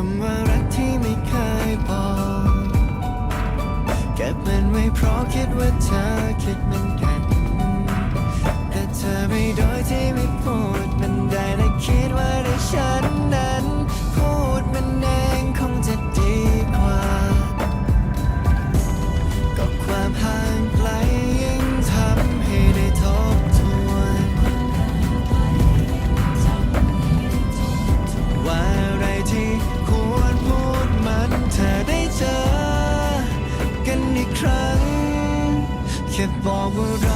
ำว่ารักที่ไม่เคยบอกเก็บมันไว้เพราะคิดว่าเธอคิดเหมือนกันแต่เธอไม่โดยที่ไม่พูดมันได้และคิดว่าได้ฉันนั้นพูดมันเองคงจะดีกว่าก็ความห่างไกลยิ่งทำให้ได้ทบทวนว่าอะไรที่ควรพูดมันเธอได้เจอกันอีกครั้งแค่บอกว่า